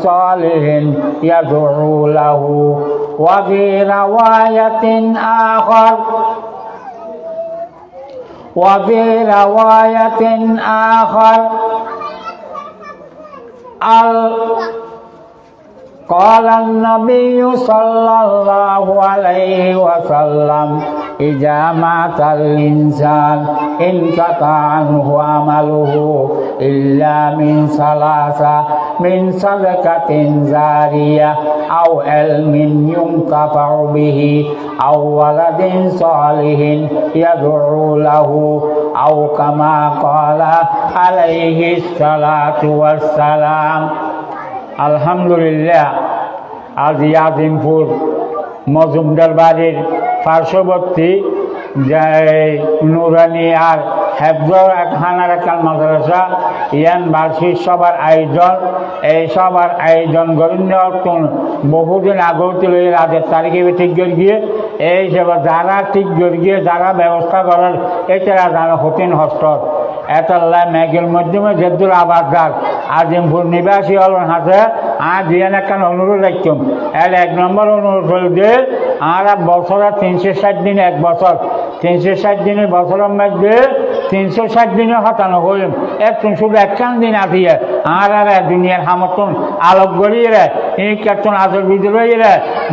صالح يدعو له وفي رواية آخر قال النبي صلى الله عليه وسلم إذا مات الإنسان انقطع عنه عمله إلا من ثلاثة من صدقة جارية أو علم ينتفع به أو ولد صالح يدعو له أو كما قال عليه الصلاة والسلام আলহামদুলিল্লাহ। আজ ইয়াজিমপুর মজুমদার বাড়ির পার্শ্ববর্তী নুরানি আর হেফজর খানার একটা মাদ্রাসা ইয়ান বার্ষিক সবার আয়োজন। এই সবার আয়োজন গরিন্য বহুদিন আগেও তুলে রাজের তারিখে ঠিক করে গিয়ে এই সেবা যারা ঠিক করে গিয়ে যারা ব্যবস্থা করার এছাড়া যারা হতিন হস্ত এতাল্লাহ মেঘের মাধ্যমে যেদুর আবাদার আজিমপুর নিবাসী হলেন হাতে আর দিয়ান একটা অনুরোধ রাখতাম। এর 1 নম্বর অনুরোধ হল যে আর বছরের 360 দিন, 1 বছর 360 দিনের বছরের মধ্যে 360 দিনে হতানো হইম একটু শুধু একখান দিন আসিয়ে আর দুনিয়ার সমর্থন আলোক গড়িয়ে এই কেতন আজর বিদ্রোহী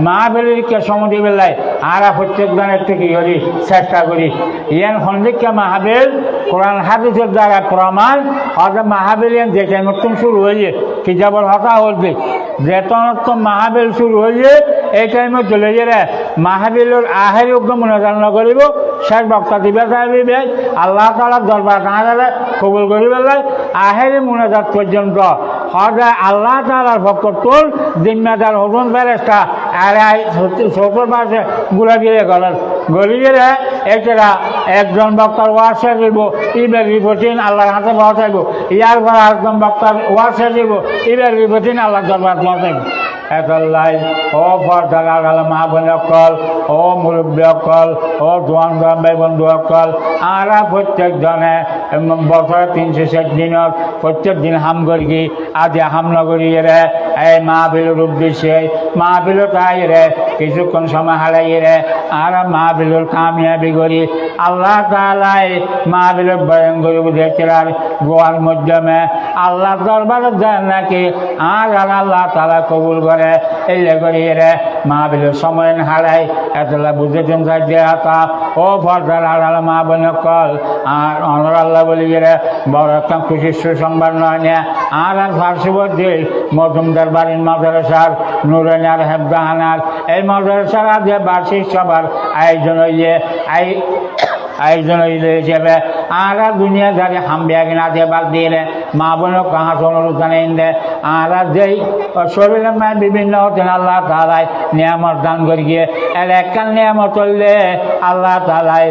মা বেলিকে সমুদ্র বেলায় আর প্রত্যেকজন একটু কি করি চেষ্টা করি ইয়ান সন্দিক্ষা মাহাবেল কোরআন হাদিসের দ্বারা প্রমাণ অর্থাৎ মাহাবেল ইয়ান যে টাইমতন শুরু হয়ে কি যাবর হতা হলবে যেতনত মাহাবেল শুরু হয়ে এই টাইমে চলে গেলে মাহাবিলের আহের যোগ্য মনোজান করিব শেষ বক্তা দিবে চাইবে আল্লাহ তাআলার দরবার না কবুল করিব আহের মোনাজাত পর্যন্ত সদায় আল্লাহ তাআলার ভক্তর জিম্মাদার হরুন ফেরেশতা আর ছোট পাশে গুলা দিয়ে গলিয়ে এছাড়া একজন বক্তার ওয়াজ শেষ দিব ইবের রিপোর্টিন আল্লাহর হাতে পৌঁছাইব ইয়ার পর একজন বক্তার ওয়াজ শেষ দিব ইবের রিপোর্টিন আল্লাহর দরবার পৌঁছাইব। এতলাই ও ফর্দার আগাল মা বোন অকল ও মুরব্বী অকল ও জোয়ান জোয়ান ভাই বন্ধু অকল আর প্রত্যেকজনে বছরের 360 দিনত প্রত্যেক দিন হাম করি আজি হাম নগরী রে এই মাহফিলের উদ্দেশ্যে মাহফিলত আই রে কিছুক্ষণ সময় হারাই রে আর মাহফিলের কামিয়াবি করি আল্লাহ তাআলাই মাহফিলের বয়ান করি বুঝেছিলাম গোয়ার মাধ্যমে আল্লাহ দরবারে যায় নাকি আর আল্লাহ তাআলা কবুল করে এই করিয়ে রে মাহফিলের সময় হারাই এতলা বুঝেছেন তা ও ফর্দার আড়াল মা বোন কল আর অনর আল্লাহ বলি রে বড় একটা খুশির সুসংবাদ নয় না আর পার্শ্ববর্তী মজুমদার বাড়ির মাদ্রাসার নুরানি আর হেফজাহানার এই মাদ্রাসার যে বার্ষিক সবার আয়োজন হইয়ে আয়োজন হইলে হিসেবে আর দুনিয়াদারি হামবিয়াগি না দিয়ে বাদ দিয়ে মা বোনও কাহা অনুরোধ জানেন দে আর যেই শরীরের মায় বিভিন্ন হতেন আল্লাহ তাআলাই নিয়ামত দান করি গিয়ে এর একখান নিয়ামত হইলে আল্লাহ তাআলাই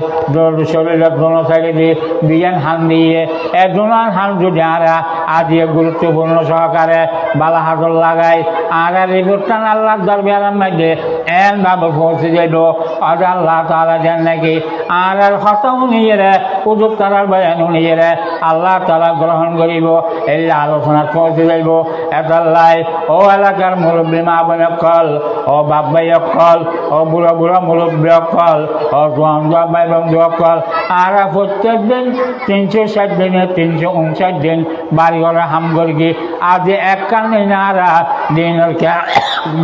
শরীরের দোনো সাইডে দিয়ে বিয়ান হান দিয়ে একজনের হান যদি আরা আদি গুরুত্বপূর্ণ সহকারে বালা হাজর লাগাই আর রিপোর্টান আল্লাহ দরবারের মধ্যে এন ভাবে পৌঁছে যাইব আর আল্লাহ তাআলা দেন নাকি আর খতম নিয়ে রে উজুব তারার বয়ান নিয়ে রে আল্লাহ তাআলা গ্রহণ করিব এই আলোচনার পৌঁছে যাইব। এতাল্লাই ও এলাকার মুরব্বী মা বোন অকল ও বাপ ভাই অকল ও বুড়ো বুড়ো মুরব্বী অকল ও জোয়ান জোয়ান ভাই বন্ধু অকল আর প্রত্যেক দিন 360 দিনে 359 দিন বাড়ি ঘরে হাম করি আজ একখান দিনারা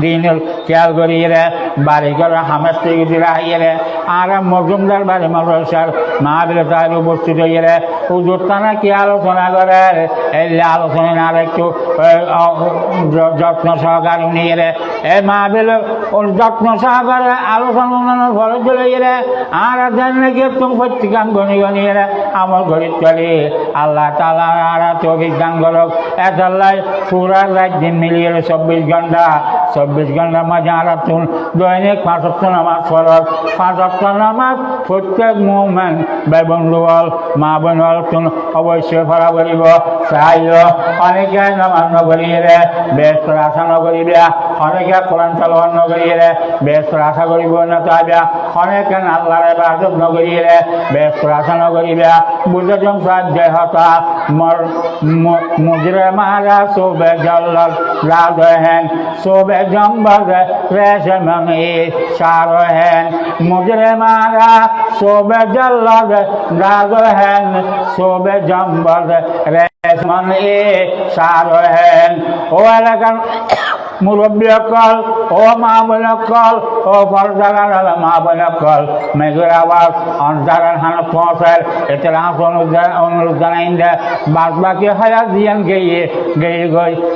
দিনের খেয়াল করিয়ে রে বাড়ি ঘরে হামের থেকে রাহিয়ে রে আর মজুমদার বাড়ি মাদ্রাসার মাহফিল সাহেব উপস্থিত হইয়ে রে হুজুর তারা কি আলোচনা করে এই আলোচনা আর একটু যত্ন সহকারে নিয়ে রে এই মাহফিল যত্ন সহকারে আলোচনা ঘরে চলে গেলে আর দেন নাকি তুমি প্রত্যেকান গণি গণিয়ে রে আমার ঘরে চলে আল্লাহ তাআলা আর তৌফিক দান করুক। এতাল্লাই পুরা রাত দিন মিলিয়ে 24 ঘন্টা 24 ঘন্টার মাঝে আর তুন দৈনিক 5 ওয়াক্ত নামাজ ফরজ 5 ওয়াক্ত নামাজ প্রত্যেক মুমিন ভাই বন্ধু মা বোন তুন অবশ্যই পড়া করিব চাইল অনেকে নামাজ নগরিয়ে রে ব্যস্ত আশা নগরিবে অনেকে কোরআন তেলাওয়াত নগরিয়ে রে ব্যস্ত আশা করিব না তাইবে অনেকে আল্লাহর ইবাদত নগরিয়ে রে ব্যস্ত আশা নগরিবে বুঝেছেন সাহায্য হতা मुजरमारा सुबह जल्लल रादहन सुबह जंबग रेशमन शारहन मुजरमारा सुबह जल्लल रादहन सुबह जंबग रेशमन शारहन ओ एलाकार मुरब्बी अक्कल ओ माँ बोल अक्कल ओ फर्दार माँ बोल अक्कल मेघर आवाज अंधार हानत पहुँचल इतना अनुरोध जानाइंदे बाद बाकी हयात जियान गई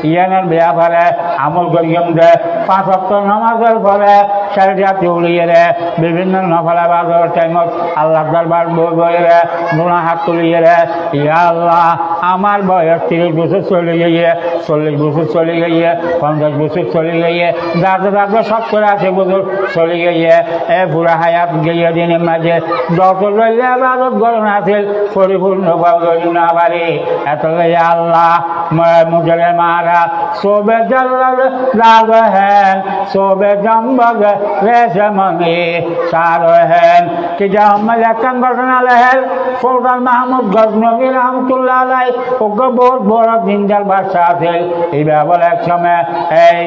ইয়ানের বেয়া ফলে আমল করিম দে 5 ওয়াক্ত নামাজের ফলে শরীয়তে উলিয়ে রে বিভিন্ন নফলা বাজার টাইমত আল্লাহ দরবার বই রে গুনাহ হাত তুলিয়ে রে ইয়া আল্লাহ আমার বয়স 30 বছর চলে গিয়ে 40 বছর চলে গিয়ে 50 বছর চলে গিয়ে দাদা সব করে আছে বছর চলে গিয়ে এ পুরা হায়াত গিয়ে দিনের মাঝে যত লইলে ইবাদত করন আছে পরিপূর্ণ ভাবে না পারে এত ইয়া আল্লাহ मुझे मारा सोबे जल्लल रागहन सोबे जंबग रेशमनी शारहन कि जब मलकन घटना लहर सुल्तान महमूद गजनवी रहमतुल्लाह अलैह ওকে বহুত বড় দিনদার বাদশাহ ছিল এইবার বলে এক সময় এই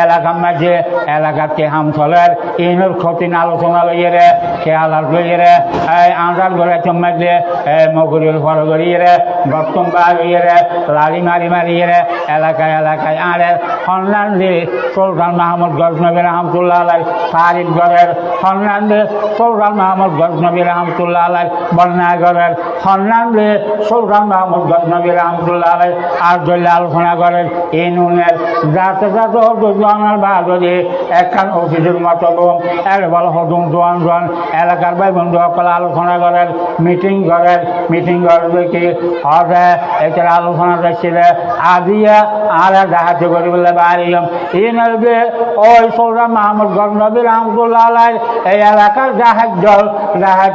এলাকার মাঝে এলাকাতে হামসলের ইনুর ক্ষতিন আলোচনা লইয়ে রে খেয়ালার লইয়ে রে এই আন্দার করে চম্মাইলে মগুরির ফর গড়িয়ে রে গতম বা লইয়ে রে লাড়ি মারিয়ে রে এলাকায় আরে সন্ধান দিয়ে সুলতান মাহমুদ গজনবী রহমতুল্লাহ আলাইহ তারিফ গড়ের সন্ধান দিয়ে সুলতান মাহমুদ গজনবী রহমতুল্লাহ আলাইহ বর্ণনা গড়ের সন্ধান দিয়ে সুলতান মাহমুদ গজনবী রহমতুল্লাহ আলাইহ আর জল্লে আলোচনা করেন এই নুনের যাতে দুজনের বাদে একখান অফিসের মতো লোক এর বল হদুম জন এলাকার ভাই বন্ধু সকলে আলোচনা করেন মিটিং করবে কি হবে এটার আলোচনা দেখছিল আজিয়া আর দেখাতে করি বলে বাড়িলাম এই নলবে ওই সুলতান মাহমুদ গজনবী রহমতুল্লাহ আলাইহ এই এলাকার জাহাজ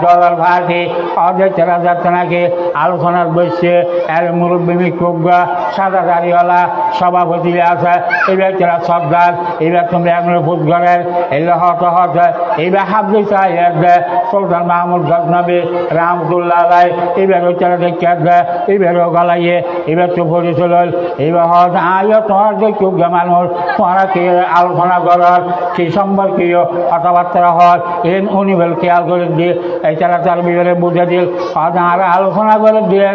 দলের ভাড়ি অর্ধেক যাচ্ছে নাকি আলোচনার বসছে এর মুরব্বী মিকুগা সাদা দাড়িওয়ালা সভাপতি আছে এইবার যারা সর্দার এইবার তোমরা এগুলো ভোট করেন এগুলো হতে এইবার হাবলি সাহেব দেয় সুলতান মাহমুদ গজনবী রহমতুল্লাহ আলাইহ এইবার ওইটারা দেখে দেয় এইবারও গলাইয়ে এবার তো পরিচল এইবার হয়তো আয়ো তোমার দেখুগা মানুষ তোমরা কি আলোচনা করার কি সম্পর্কীয় কথাবার্তা হয় এই উনিবেল খেয়াল করে দিয়ে এই তার বিবরে বুঝে দিল হয়তো আর আলোচনা করে দিয়ে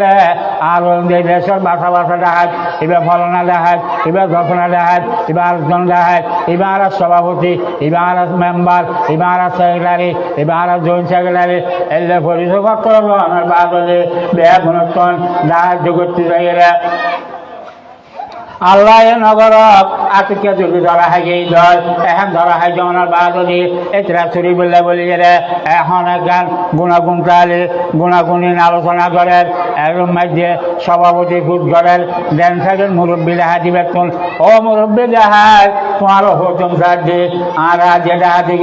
আর দেশের বাসা দেখায় এবার ফলনা দেখায় এবার ঘটনা দেখায় এবার আরেকজন দেখায় এবার সভাপতি এবার মেম্বার এবার সেক্রেটারি এবার জয়েন্ট সেক্রেটারি এলে পরিচয় করতে হবে আমার বাদলে বেয়া গুণক্ষণ সাহায্য করতে চাই আল্লাহ নগরক আজকে যদি ধরা হয় এই দল এখন ধরা হয় জমানার বাদলি এতরা চুরি বলি রে এখন একখান গুণাগুণী আলোচনা করেন এর মধ্যে সভাপতি খুঁজ করেন দেন থাকেন মুরব্বী দেহাতি বেতন ও মুরব্বী দেহার তোমারও হতম সাহায্যে আর যে দেহাতি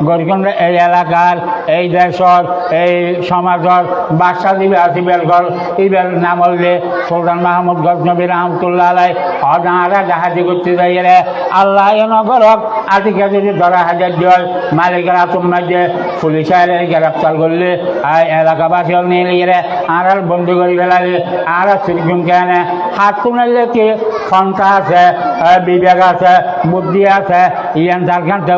গরিকম এই এলাকার এই দেশর এই সমাজের বাদশা দিবে আসি বেলঘর ইবেল নাম হলে সুলতান মাহমুদ গজনবী রহমতুল্লাহ আলাইহ অজাহারা জাহাজি করতে যাই রে আল্লাহ নগরক আজকে যদি ধরা হাজার জল মালিকেরা তোমার যে পুলিশের গ্রেপ্তার করলে এলাকাবাসী নিয়ে রে আর বন্ধু করে ফেলালে আর সিরকুম কেন হাত তুলে কি ক্ষমতা আছে বিবেক আছে বুদ্ধি আছে ইয়ান তার কাছে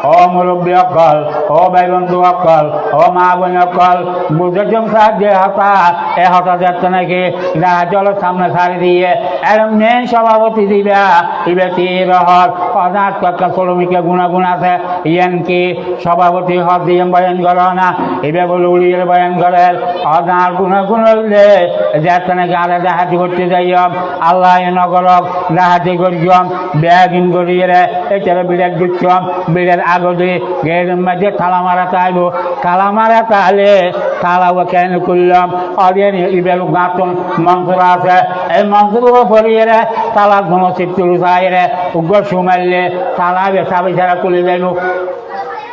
ও মুরব্বী অকল ও ভাই বন্ধু অকল ও মা বোন অকল বুঝেছেন সাহায্যে হঠাৎ যাচ্ছে নাকি জলের সামনে ছাড়ি দিয়ে এরম মেন সভাপতি দিবা ইবে তিরহর অনাথ কথা শ্রমিকের গুণাগুণ আছে ইয়ান কি সভাপতি হক দিয়ে বয়ান করো না এবে বলে উড়িয়ে বয়ান করেন অনার গুণাগুণ হলে যাচ্ছে নাকি আরে দেহাতি করতে যাই আল্লাহ নগরক দেহাতি করিম ব্যাগিন করিয়ে এটারে বিরাট দিচ্ছম বিরাট আগতে গের মাঝে তালা মারা চাইব তালা মারা তাহলে তালাও কেন করলাম অরিয়ে ইবেল গাঁতন মন্ত্র আছে এই মন্ত্র পড়িয়ে তালা ঘন চিত্তুর চাই উগ্র সুমাইলে তালা বেচা বেচারা তুলে যাইব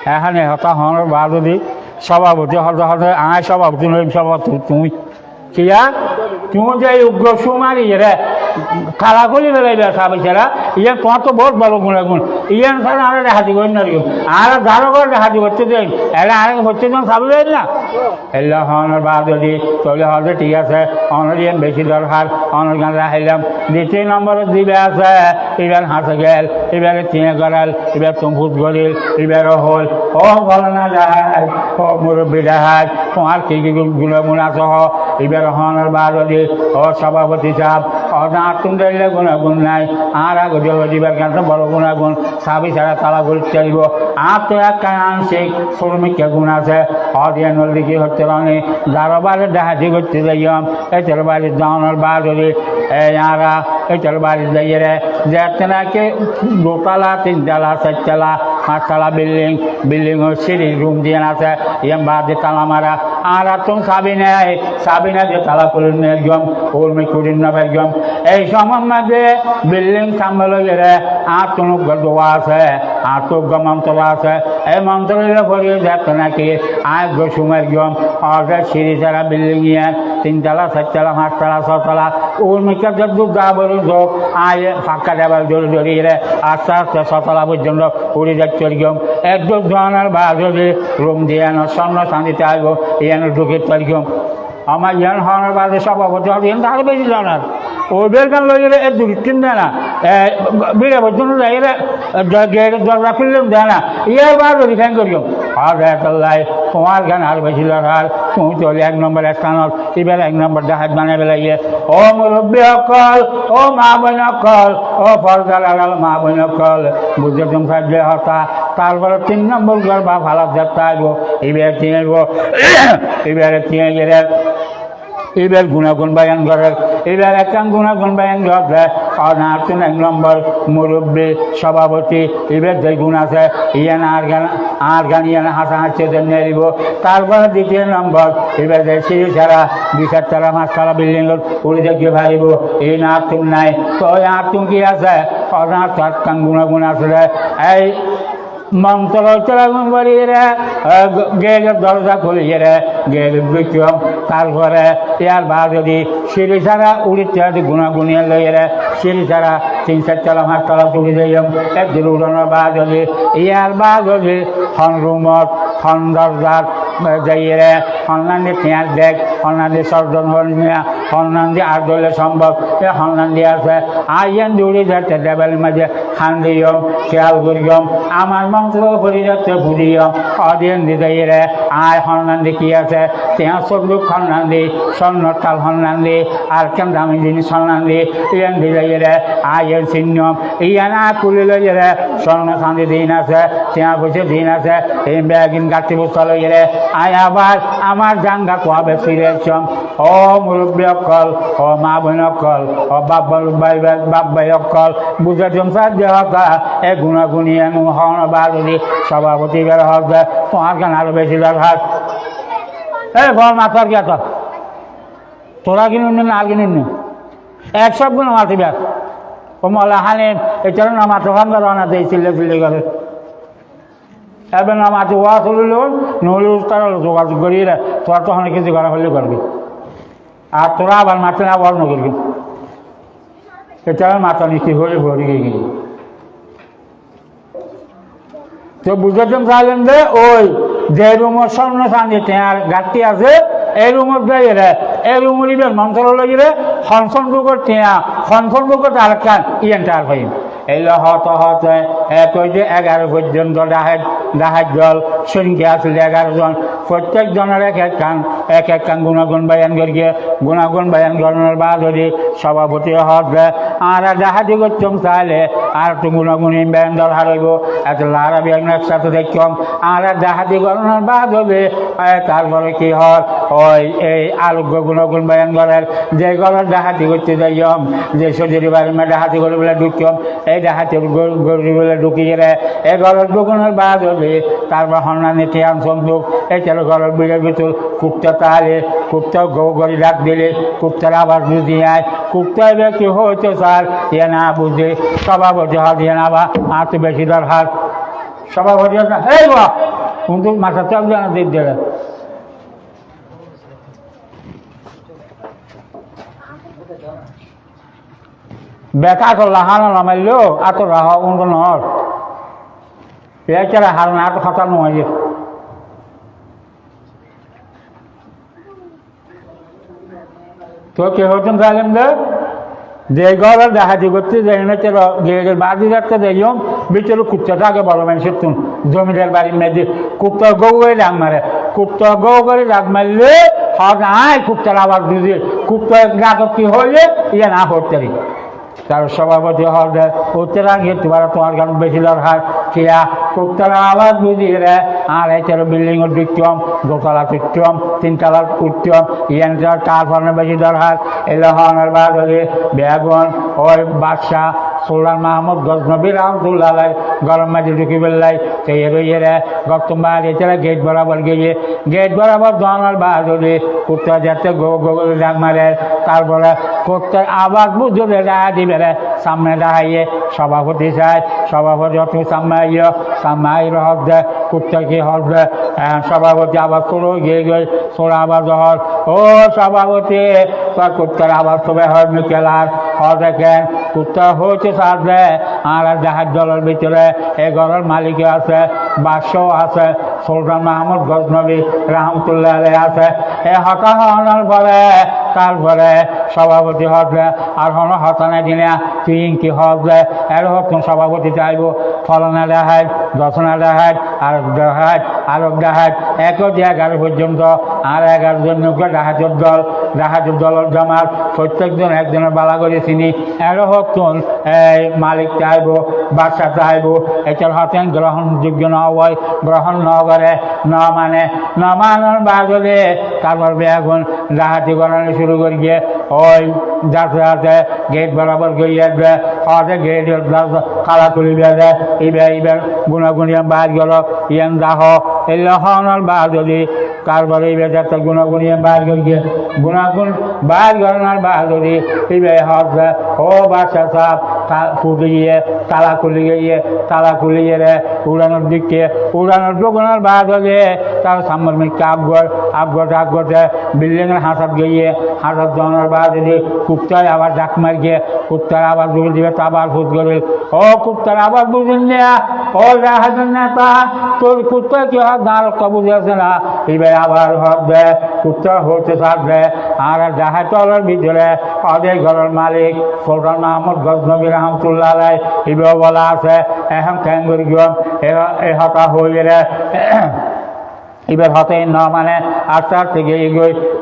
এখানে হতাহনের বাদি সভাপতি হতে সভাপতি তুমি কিয়া তুমি যে উগ্র সুমারি খালা করি বেলাইবে সাবিছেরা ইয়ান তোমার তো বহুত ভালো গুণাগুণ ইয়ান স্যার আর হাতি করি না আর যারো করে হাতি করতে দেন এরা আরেক হচ্ছে যখন সাবি দেন না এল্লা হনের বা যদি চলে হবে ঠিক আছে অনর ইয়ান বেশি দরকার অনর গান রাখাইলাম দ্বিতীয় নম্বরে দিবে আছে এবার হাসে গেল এবারে তিনে গড়াল এবার তুমফুট গড়িল এবারও হল ও বল না যায় ও মুরব্বী দেখায় তোমার কি কি গুণাগুণ আছে এবার হনের বা যদি ও সভাপতি সাহেব আর তুমি গুণাগুণ নাই আর আগে দিবার কেন বড় গুণাগুণ সাবি ছাড়া তালা গুলি চাইব আর তো একটা আংশিক শ্রমিকের গুণ আছে অদিয়ানোর দিকে হচ্ছে রানি যারো বাড়ি দেখাতি করতে যাইম এটার বাড়ি যাওয়ানোর বা যদি এই আরা এটার বাড়ি যাইয়ে রে যে নাকি দোতলা তিনতলা চারতলা পাঁচতলা বিল্ডিং সিঁড়ি রুম দিয়ে আছে এম বাদে তালা মারা আর তুমি সাবি না যে তালা করে একদম ওরমি কুড়ির নব একদম এই সময় মাঝে বিল্ডিং সামনে গেলে আর কোনো দোয়া আছে আর তো মন্ত্রলা আছে এই মন্ত্রলা পড়িয়ে যাচ্ছে নাকি আর গসুম একদম অর্ডার সিঁড়ি ছাড়া বিল্ডিং ইয়ে তিনতলা চারতলা পাঁচতলা ছতলা ওরমিকে যদ্দূর গা বলি যোগ আয় ফাঁকা দেবার জোরে জড়িয়ে আস্তে আস্তে ছতলা পর্যন্ত উড়ে যাচ্ছে একদম একদম ধরনের বা যদি রুম দিয়ে স্বর্ণ শান্তিতে আসবো ইয়ানো ঢুকে একদম আমার ইয়ান হওয়ার বাদে সভাপতি হবে ইয়ান তাহলে বেশি জানার ওদের গান লই গেলে এক দুই তিন দেয় না বিড়ে পর্যন্ত যাই দরজা খুললেও দেয় না ইয়ার বার যদি ফ্যান করিও আর লাই তোমার গান আর বেশি লড়ার তুমি চলে এক নম্বর স্থানত এবার এক নম্বর দেখাত বানাই বেলাইয়ে ও মুরব্বী অকল ও মা বোন অকল ও ফরদার আগাল মা বোন অকল বুঝতে তুমি সাহায্য হতা তারপরে 3 নম্বর ঘর বা ভালো যাত্রা আসবো এবার কিনে এবারে কিনে গেলে এবার গুণাগুণ বায়ান করে এবার একটা গুণাগুণ বায়ান করে আর তুমি 1 নম্বর মুরব্বী সভাপতি এবার যে গুণ আছে ইয়ান আর গান ইয়ান হাসাহাসি নিয়ে দিব তারপরে 2 নম্বর এবার যে সিঁড়ি ছাড়া 2 তলা 5 তলা বিল্ডিং উড়ে দেখে ভাইব এই না তুমি নাই তো আর তুমি কি আছে আর চার গুণাগুণ আসলে এই মন্ত্রগুণ বলিয়ে গেলের দরজা খুলিয়ে গেল বিক্রম তারপরে ইয়ার বা যদি সিঁড়ি ছাড়া উড়িতে গুণাগুণিয়ে লইয়ে সিঁড়ি ছাড়া 3-4 তলা 5 তলা তুলি যাইম একদিন উড়ানোর বা যদি ইয়ার বা যদি হন রুমত হন দরজার যাইয়ে হন্নান্দি পেঁয়াজ দেখ হন্নান্দি সর্জন হনিয়া হন্নান্দি আর দলে সম্ভব এ হন্নান্দি আছে আইয়ান দৌড়ে যাচ্ছে দেবের মাঝে খান দিয়ম খেয়াল করিয়ম আমার মন্ত্র পড়ে যাচ্ছে বুঝিয়ম অদিয়ন দিদাইয়ে আয় হন্নান্দি কি আছে তেয়া সবলুক হন্নান্দি স্বর্ণর তাল হন্নান্দি আর কেন দামি জিনিস হন্নান্দি ইয়ান দিদাইয়ে আইয়ের চিহ্নম ইয়ান আর কুলি লইয়ে স্বর্ণ চাঁদি দিন আছে তেয়া বসে দিন আছে এই ব্যাগিন গাছি বসা লইয়ে আয় আবার আমার জাঙ্গা কোয়াবে ফিরেছম ও মুরব্বী অকল ও মা বোন অকল ও বাপ ভাই অকল বুঝে জমসার যে হকা এ গুণাগুণি হন বাড়ি সভাপতি বের হবে তোমার কেন আরো বেশি দরকার এই ঘর মাথার কে তোরা কিনুন না আর কিনুন এক সব গুণ মাতি ব্যাস ও মলা হানেন এছাড়া না মাথা ভাঙ্গা রানা দিয়ে চিল্লে করে এবার না মাটি ওয়া চলিল নহলে তারা যোগাযোগ করিয়ে তোরা তো অনেক কিছু করা হলে করবি আর তোরা আবার মাঠে না বর্ণ করবি এটা মাথা নিচে হয়ে ভরে গিয়ে তো বুঝেছেন চাইলেন যে ওই যে রুমের স্বর্ণ চাঁদি টেঁয়ার ঘাটতি আছে এই রুমের যাইয়ে এই রুমের ইবেন মন্ত্রালয়ে হনফন বুকের টেঁয়া হনফন বুকের আর কান ইয়েনটা আর পাইম এলো হতে এক যে 11 পর্যন্ত ডাহাজ জল সংখ্যা আসলে 11 জন প্রত্যেক জনের এক এক কান গুণাগুণ বায়ান করিয়ে গুণাগুণ বায়ান করানোর বা যদি সভাপতি হবে আর ডাহাজি করতাম তাহলে আর একটু গুণাগুণ বায়ান দরকার হইব এত লারাবি একসাথে দেখতাম আর ডাহাজি করানোর বা হবে তারপরে কি হয় ওই এই আরোগ্য গুণাগুণ বায়ান করার যে ঘরের ডাহাতি করতে যাইম যে সজুরি বাড়ি ডাহাতি করে বলে ঢুকতাম এই ডাহাতি গরু বলে ঢুকিয়ে এই ঘরের ঢুকানোর বাদ হবে তারপর হন্নানি টিয়ান সন্দুক এই চলো ঘরের বিড়ের ভিতর কুত্তা তাহলে কুত্তাও গড়ি ডাক দিলে কুত্তার আবার বুঝি আয় কুত্তা এবার কি হইতো স্যার ইয়ে না বুঝে সভাপতি হাত ইয়ে না বা আর তো বেশি দরকার সভাপতি এই বা কিন্তু মাথা চাপ জানা দিক দেবে বেকা তো লাহানো নামাইলো এত রাহ উন্দ নহর এছাড়া হারুন এত খাতা নয় তো কে হতেন চাইলেন যে ঘরের দেখাতি করতে যে গেটের বাড়ি রাখতে দেখলাম ভিতরে কুত্তাটা আগে বড় মানুষের তুন জমিদার বাড়ির মেয়েদের কুত্তা গৌ করে ডাক মারে কুত্তা গৌ করে ডাক মারলে হক আয় কুত্তার আবার দুধে কুত্তা ডাকত কি হইলে ইয়ে না করতে পারি তার সভাপতি হলে উত্তর আগে তোমার গান বেশি দরকার কিয়া কুত্তারা আবার বুঝিয়ে রে আর এছাড়া বিল্ডিং ঢুকতাম দোতলা তুটতাম তিনতলার উঠতাম ইয়ান তার ফলে বেশি দরকার এলে হনের বাদ হলে বেগুন ওই বাদশাহ সুলতান মাহমুদ গজনবী রহমতুল্লাহ গরম মাঝে ঢুকি বেল্লাই সেই রইয়ে গতবার এছাড়া গেট বরাবর গিয়ে গেট বরাবর দোয়ানোর বাদ হলে কুত্তা যাতে গো ডাক মারে তারপরে কুত্তার আবার বুঝে দেখা দিবে রে সামনে দাঁড়াইয়ে সভাপতি চাই সভাপতি অত সামনে সামনে হক দে কুত্তা কি হক দে সভাপতি আবার ছোড়ো গিয়ে গিয়ে ছোড়া আবার দহর ও সভাপতি কুত্তার আবার সবাই হয় মিকেলার হর দেখেন কুত্তা হয়েছে সারলে আর দেখার দলের ভিতরে এ ঘরের মালিক আছে বাদশাহ আছে সুলতান মাহমুদ গজনবী রহমতুল্লাহ আছে এ হতা হওয়ার পরে তারপরে সভাপতি হবে আর হন হতানে দিনে তুই কি হবে এর হতুন সভাপতি চাইব ফলনা দেখায় দশনা দেখায় আরব দেখায় আরব দেখায় 1-11 পর্যন্ত আর 11 জন ডাহাতের দলের জামাত প্রত্যেকজন একজনের বালা করে চিনি এর হতুন এই মালিক চাইব বাদশা চাইব এটার হতেন গ্রহণযোগ্য ন হয় গ্রহণ ন করে ন মানার বাদলে তারপর বেগুন ডাহাতি গণানো শুরু করি গিয়ে ওই যাতে গেট বরাবর গিয়ে হতে গেট খালা তুলি বেড়ে ইবার গুণাগুণিয়া বাদ গেল ইয়ান দাহ এলে হওয়ার বাদলি তারপরে ইবে যাতে গুণাগুণিয়া বাদ গিয়ে গুণাগুণ বাদ গণার বাদলি ইবে হতে ও বাদশা সাপ ফুটে গিয়ে তালা খুলে গিয়ে উড়ানোর দিকে উড়ানোর দোকানের বাদ হলে তার সামনের মিথ্যা আগতে বিল্ডিংয়ের হাঁসাত গিয়ে হাঁসাত জনের বাদ হলে কুত্তায় আবার ডাক মার গিয়ে কুত্তার আবার বুঝে দিবে তা আবার ফুট করবে ও কুত্তার আবার বুঝেন না ও দেখাচ্ছেন না তা তোর কুত্তা কি হয় গাঁ রক্ষা বুঝে আছে না এবার আবার হবে কুত্তা হতে থাকবে আর দেখায় তলের ভিতরে ওদের ঘরের মালিক সুলতান মাহমুদ গজনবী রহমতুল্লাহ এবার বলা আছে এখন কেন করি এ হতা হয়ে গেলে এবার হতে ন আস্তে আস্তে গিয়ে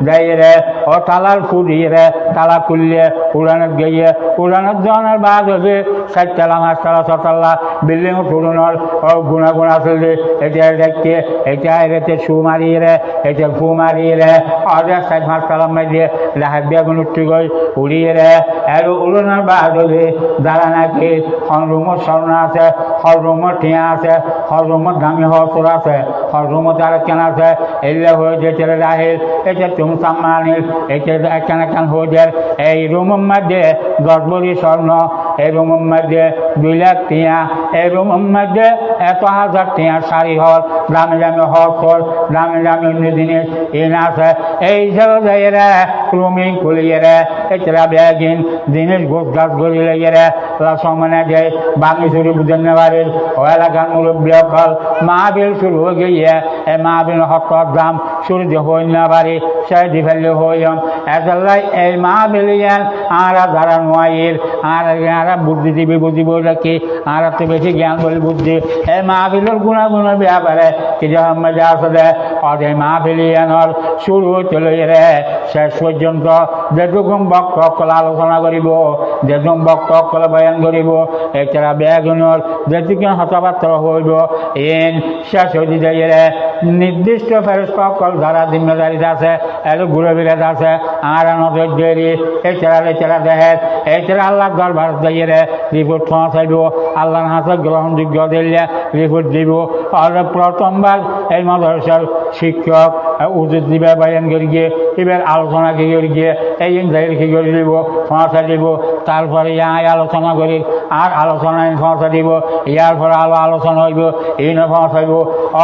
যাইয়ে রে ও তালার ফুরিয়ে রে তালা খুললে উড়ানোর গিয়ে উড়ানোর জনের বাদ হলে 4 তালা 5 তালা 6 তালা বিল্ডিং পুরনোর ও গুণাগুণ আসলে এটা দেখতে এটা এতে শু মারিয়ে রে এটা ফু মারিয়ে রে ওদের 4-5 তালা মারিয়ে লাহার বেগুন উঠতে গই উড়িয়ে রে আর উড়ানোর বাদ হলে যারা নাকি হল রুমর স্বর্ণ আছে হল রুমর টিয়া আছে হল রুমর দামি হর আছে হল রুমর তারা কেনা আছে এলে হয়ে যেতে রাহের এটা তুমি সামানির এটা একখান হয়ে যায় এই রুমের মধ্যে 10 ভরি স্বর্ণ এই রুমের মধ্যে 2 লাখ টিয়া এই রুমের মধ্যে 1,000 টিয়ার শাড়ি হল দামি দামি হল দামি দামি অন্য জিনিস এনে আছে এই হিসাবে রে রুমিং খুলিয়ে রে এছাড়া ব্যাগিন জিনিস গোছ গাছ গড়ি লেগে রে সমানে যায় বাকি শুরু বুঝেন নেবারের ও এলাকার মুরব্বী হল মাহবিল শুরু হয়ে গিয়ে এই মাহবিল হক দাম শুরু দিয়ে হই না পারি সে দি ফেললে হইম এতলাই এই মাহবিলিয়ান আর যারা নোয়াইল আর বুদ্ধি দিবি বুঝিব কি আর তো বেশি জ্ঞান বলি বুদ্ধি এই মাহবিলের গুণাগুণের ব্যাপারে কি মজা আসলে এই মাহবিলিয়ানর শুরু চলে রে শেষ পর্যন্ত যেটুকু বক্তব্য আলোচনা করিব যেটুকু বক্তব্য বয়ান করিব এছাড়া বেগুনের যেটুকু হতাপাত্র হইব এন শেষ হয়ে যায় রে নির্দিষ্ট ফেরস্কল যারা জিম্মেদারিতে আছে এর ঘুরে বিরাজ আছে আর নজর দেরি এছাড়া দেখে এছাড়া আল্লাহ দরবার দিয়ে রে রিপোর্ট পৌঁছাইব আল্লাহর হাতে গ্রহণযোগ্য দিলে রিপোর্ট দিব আর প্রথমবার এই মাদ্রাসার শিক্ষক উচিত দিবে বয়ান করে গিয়ে এবার আলোচনা কি করে গিয়ে এই কি করে দিব পৌঁছা দিব তারপরে ইয়াই আলোচনা করি আর আলোচনায় ক্ষমতা দিব ইয়ার পরে আলোচনা হইব এই ক্ষমতা হইব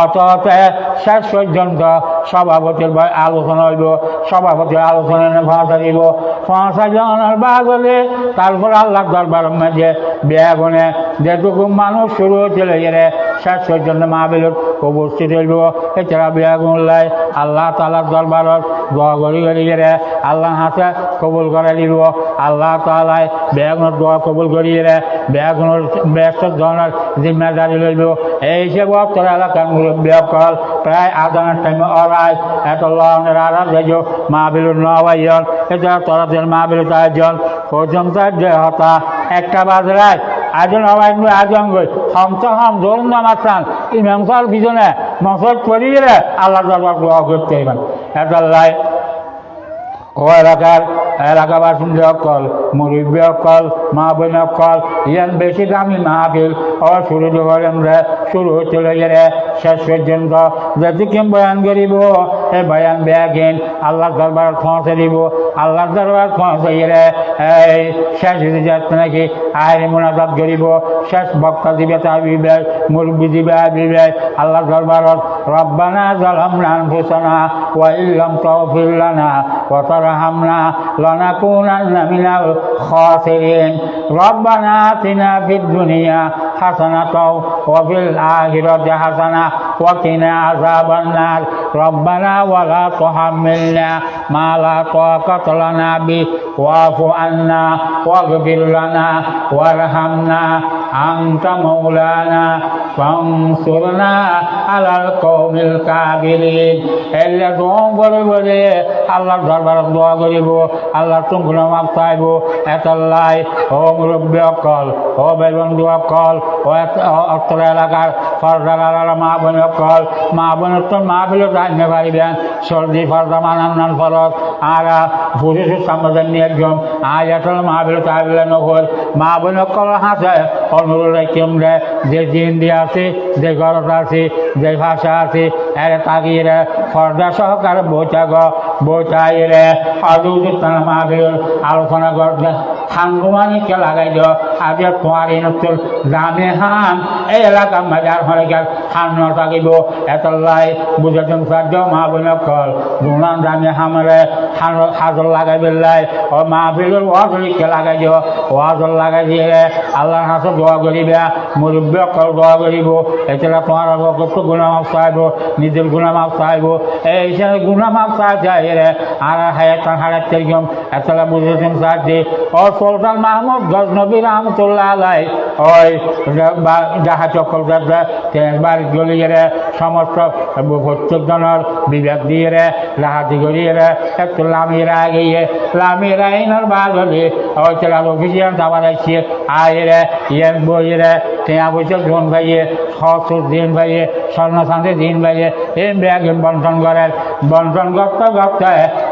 অত শেষ পর্যন্ত সভাপতির আলোচনা হইব সভাপতির আলোচনায় ক্ষমতা দিব 50 জনের বাদ হলে তারপর আল্লাহ দরবারের মাঝে বেগুনে যেটুকু মানুষ শুরু হয়েছিল এর শেষ পর্যন্ত মাহফিলত উপস্থিত হইব এছাড়া বেগুনলাই আল্লাহ তাআলার দরবারত দোয়া করি গেলে আল্লাহ হাতে কবুল করে দিব আল্লাহ তাআলাই বেগুনের দোয়া কবুল করিয়ে বেগুনের ব্যস্ত ধরনের জিম্মেদারি লইব এই হিসেবে তোর এলাকার মুরব্বী কল প্রায় আদানের টাইমে অরাই এত লনের আরাম যাই মাহফিলুর নবাইজন এছাড়া তোরাদের মাহফিলত আয়োজন পর্যন্ত যে হতা একটা বাজরায় আয়োজন হওয়াই আয়োজন করি হম ধরুন মাত্রান ইমাম সাহেব পিছনে মসজিদ করিয়ে আল্লাহ দরবার দোয়া করতে হইবেন এটাই ও এলাকাবাসী অকল মুরব্বী অকল মা বোন অকল ইয়ান বেশি দামি মাহফিল ও শুরু করেন শুরু চলে গেলে শেষ পর্যন্ত যেদিকে বয়ান করিব এই বয়ান বেগিন আল্লাহ দরবার পৌঁছে দিব আল্লাহ দরবার পৌঁছে গেলে এই শেষ যাচ্ছে নাকি আইন মোনাজাত করিব শেষ বক্তা দিবে তাবিবে মুরব্বী দিবে আবিবে আল্লাহ দরবারত রব্বানা যালামনা আনফুসানা ওয়া ইল্লাম তাগফির লানা ওয়া তারহামনা লানাকুনান্না মিনাল খাসিরিন রব্বানা আতিনা ফিদ দুনিয়া হাসানাতাও ওয়া ফিল আখিরাতি হাসানা ওয়া কিনা আযাবান নার রব্বানা ওয়া লা তুহাম্মিলনা মা লা তাকাতা লানা বি ওয়াফু আন্না ওয়াগফির লানা ওয়ারহামনা আনতা মাওলানা ফানসুরনা আলাল কওমিল কাফিরিন এল্লা দোয়া বলে আল্লাহর দরবারে দোয়া করিব আল্লাহ তুমি মাফ চাইব এতাল্লাই ও মুরব্বী অকল ও বেবন্ধু অকল ও অত্র এলাকার ফরদার মা বোন অকল মা বোনের তো মা বিলো জানতে পারিবেন সর্দি ফরদা মানান ফরত আর পুরুষের সামনে নিয়ে একজন আজ আসলে মা বিলো চাইলে নকল মা বোন অকল হাসে অনুরোধ কেমরে যে জিন্দি আছে যে গরত আছে যে ভাষা আছে এর তাকিয়ে ফরদা সহকারে বোচাই রে আদুতানা মাহফিল আলোচনা করতে হাঙ্গুমানিকে লাগাই দিও আজ তোমার নতুন দামে হান এই এলাকার বাজার হলে গেল হান থাকিব এতলাই বুঝেছেন সাহায্য মা বোন কল গুণান দামে হামরে হাজর লাগাই বেলাই ও মাহফিলের ওয়াজকে লাগাই দিও ওয়াজর লাগাই দিয়ে আল্লাহর হাতে দোয়া করিবে মুরব্বী কল দোয়া করিব এছাড়া তোমার কত গুণা মাফ চাইব নিজের গুণা মাফ চাইব এই হিসাবে গুণা মাফ চাই রে আর হায়াতের গম এতলা বুঝেছেন সাহায্যে ও সুলতান মাহমুদ গজনবী রহমতুল্লাহ আলাই ওই যাহা চক্কর বাড়ি গলিয়ে সমস্ত প্রত্যেকজনের বিবেক দিয়ে রাহাতি করিয়ে একটু লামিরা গিয়ে লামিরা ইনার বাদ হলে ওই চেলা অফিসিয়াল দাবার আসছে আয়ে ইয়ের বইয়ে টেয়া বৈশাখ ধন ভাইয়ে সসুর দিন ভাইয়ে স্বর্ণশান্তি দিন ভাইয়ে এই ব্যাগ বন্টন করেন বন্টন করতে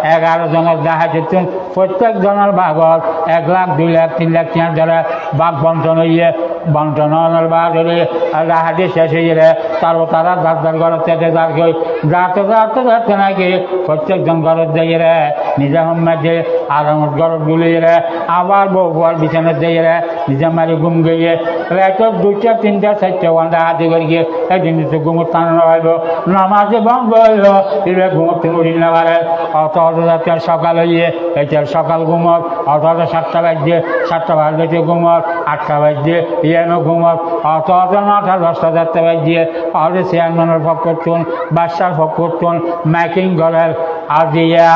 11 জনের দেখা যেতেন প্রত্যেক জনের ভাগত 1 লাখ 2 লাখ 3 লাখ 4 ধরে বাঘ বন্টন হইয়ে বন্টনের বাঘ হলে রাহাটি শেষ হয়ে তারপর তারা দাঁড় করতে যাতে নাকি প্রত্যেকজন ঘরের দিয়ে নিজের মাঝে আরামত ঘরত গুলিয়ে আবার বউ বউয়ার বিছানা দিয়ে নিজের মারি ঘুম গিয়ে রাত 2টা 3টা 4টা ঘন্টা হাতে করে গিয়ে একদিন তো ঘুমোর টানানো হইব নামাজে বন্ধ হইল এবার ঘুমোতে উঠি না পারে অত সকাল হইয়ে এটার সকাল ঘুমক অত 7টা বাজছে 7টা বাজতে ঘুমক 8টা বাজছে ইয়েনও ঘুমক অত 9টা 10টা 10টা বাজছে অত চেয়ারম্যানের ভোগ করতুন বাদশার ভোগ করতুন মাইকিং ঘরের আজিয়া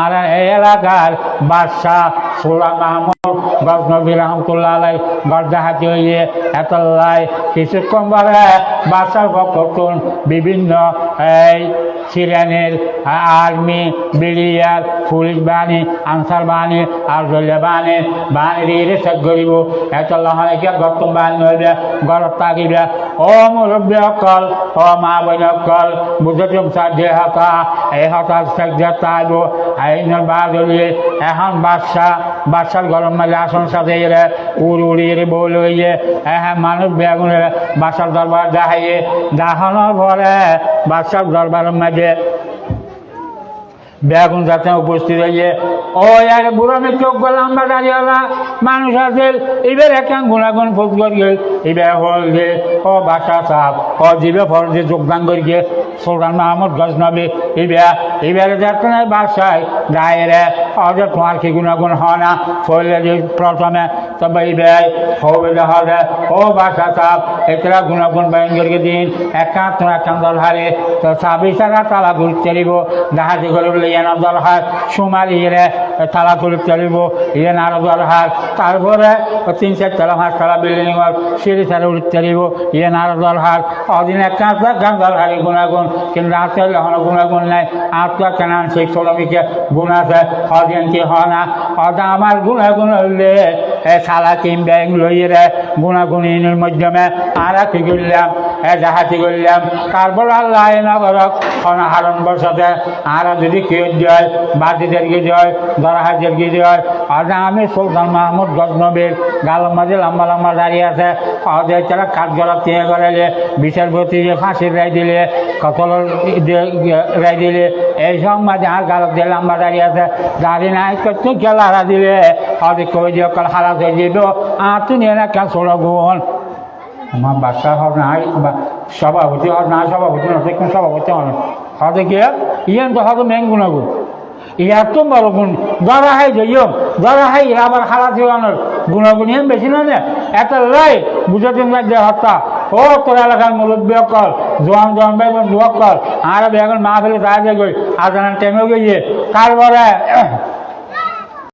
আর এই এলাকার বাদশাহ সুলা মাহমুদ গজনবী রহমতুল্লাহ আলাই গর্দাহাতি হইয়ে এতলাই কিছুক্ষণ পরে বাদশার ভোগ করতুন বিভিন্ন এই সিরিয়ানের আর্মি বিলিয়ার পুলিশ বাহিনী আনসার বাহিনী আর জলিয়া বাহিনী দিয়ে চেক করিব এতলাহকে গতম বাহিনী হইবে ঘরত থাকিবে ও মুরব্বী অকল ও মা বোন অকল বুঝতে সাহায্য হতা এই হতাশ চেক তাইব আইনের বাদ হলিয়ে এখন বাদশার গরম মাঝে আসন সাথে উড়িয়ে বল হইয়ে হ্যাঁ মানুষ বেগুনের বাদশার দরবার দেখাইয়ে দেখানোর পরে বাদশার দরবারের মাঝে বেগুন যাতে উপস্থিত হইয়ে ও আর বুড়ো মিত্র গেলাম বা দাঁড়িয়েলা মানুষ আছে এবার একটা গুণাগুণ ফোক করিয়ে এবার হল যে ও বাসা সাপ ও জিবে ফরজে যোগদান করিয়ে সুলতান মাহমুদ গজনবী এবারে যাচ্ছে না বাসায় গায়েরে অজর তোমার কি গুণাগুণ হয় না ফলে যে প্রথমে তবে এবার হবে হবে ও বাসা সাপ এছাড়া গুণাগুণ বাইন করিয়ে দিন একান্ত দল হারে তো সাবিসারা তালা ঘুরতে দিব জাহাজে করে ইয়েন দল হার সুমার ইয়ে তালা ঘুরতে দিব ইয়েন আরো দল হার তারপরে 3-4 তলা 5 তলা বিল্ডিং সিঁড়ি ছাড়া উঠতে দিব ইয়েন আরো দল হার অদিন একান্ত দল হারে গুণাগুণ কিন্তু আজকে এখনো গুণাগুণ নাই আত্মা কেনান সেই শ্রমিকে গুণ আছে অদিন কি হয় না অদা আমার গুণাগুণ হইলে সালা কিনবে লইয়ে গুণাগুণীর মাধ্যমে আর কি করলাম জাহাজি করলাম তারপর আল্লাহ না করক অনাহারণ বসাতে আর যদি কেউ যায় বাজিদেরকে যায় দরাহাজেরকে যায় আর আমি সুলতান মাহমুদ গজনবীর গালের মাঝে লম্বা লম্বা দাঁড়িয়ে আছে ওদের তারা কাঠ গলা তিয়ে করালে বিচারপতি ফাঁসির রায় দিলে কতলের রায় দিলে এই সব মাঝে আর গালত দিয়ে লম্বা দাঁড়িয়ে আছে দাঁড়িয়ে নাই তো গেলারা দিলে ওদের কই দিয়ে কাল হারাত হয়ে যাব আর তুই নিয়ে না কেন ছোড়ো গুণ আমার বাচ্চা হবে না সভাপতি হবে না সভাপতি না কোন সভাপতি হবে হবে কি ইয়ান তো হবে মেন গুণাগুণ ইয়ার তো বড় গুণ ধরা হয় যাইও ধরা হয় আবার হারা জীবনের গুণাগুণ ইয়ান বেশি না একটা লাই বুঝাতে যে হত্যা ও তোর এলাকার মুরব্বী অকল জোয়ান জোয়ান ভাই বোন অকল আর এখন মা ফেলে তাই গই আর টাইমে গিয়ে তারপরে